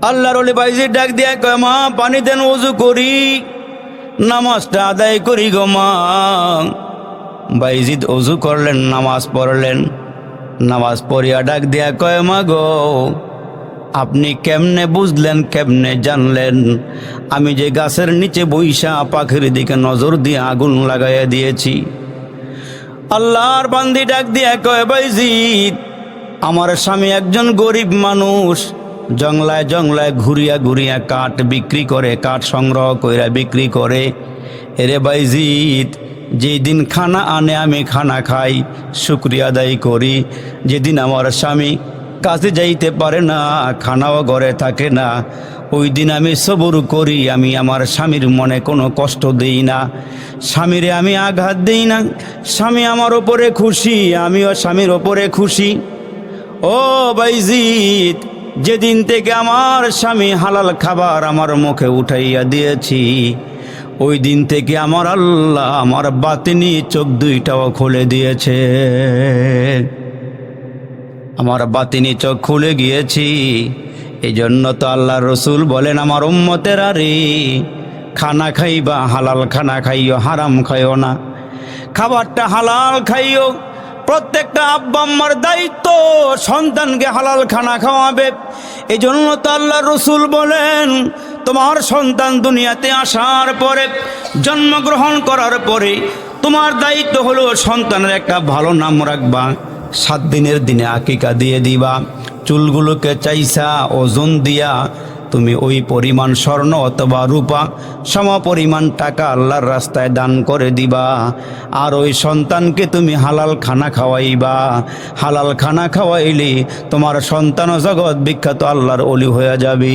আল্লাহর ওলি বাইজিৎ ডাক দিয়া কয়, মা পানি দেন, ওযু করি, নামাজটা আদায় করি গো মা। বাইজিৎ ওযু করলেন, নামাজ পড়লেন। নামাজ পড়িয়া ডাক দিয়া কয়, মা গো আপনি কেমনে বুঝলেন, কেমনে জানলেন আমি যে গাছের নিচে বইসা পাখির দিকে নজর দিয়ে আগুন লাগাইয়া দিয়েছি? আল্লাহর বান্দি ডাক দিয়া কয়, বাইজিৎ আমার স্বামী একজন গরিব মানুষ, জংলায় জংলায় ঘুরিয়া ঘুরিয়া কাঠ বিক্রি করে, কাঠ সংগ্রহ কইরা বিক্রি করে। এরে বাইজিৎ যেদিন খানা আনে আমি খানা খাই, শুকরিয়া আদায় করি। যেদিন আমার স্বামী কাজে যাইতে পারে না, খানাও ঘরে থাকে না, ওই দিন আমি সবর করি, আমি আমার স্বামীর মনে কোনো কষ্ট দেই না, স্বামীরে আমি আঘাত দেই না। স্বামী আমার ওপরে খুশি, আমিও স্বামীর ওপরে খুশি। ও বাইজিৎ যেদিন থেকে আমার স্বামী হালাল খাবার আমার মুখে উঠাইয়া দিয়েছি, ওই দিন থেকে আমার আল্লাহ আমার বাতিনি চোখ দুইটাও খুলে দিয়েছে। আমার বাতিনি চোখ খুলে গিয়েছি। এই জন্য তো আল্লাহ রসুল বলেন, আমার উম্মতেরা রে, খানা খাইবা হালাল খানা খাইও, হারাম খাইও না, খাবারটা হালাল খাইও। প্রত্যেকটা আব্বা আম্মার দায়িত্ব সন্তানকে হালাল খানা খাওয়াবে। এই জন্য তো আল্লাহ রসুল বলেন, তোমার সন্তান দুনিয়াতে আসার পরে, জন্মগ্রহণ করার পরে তোমার দায়িত্ব হলো সন্তানের একটা ভালো নাম রাখবা, 7 দিনের দিনে আকিকা দিয়ে দিবা, চুলগুলোকে চাইসা ওজন দিয়া তুমি ওই পরিমাণ স্বর্ণ অথবা রূপা সম পরিমাণ টাকা আল্লাহর রাস্তায় দান করে দিবা। আর ওই সন্তানকে তুমি হালাল খানা খাওয়াইবা। হালাল খানা খাওয়াইলে তোমার সন্তান জগৎ বিখ্যাত আল্লাহর ওলি হয়ে যাবে।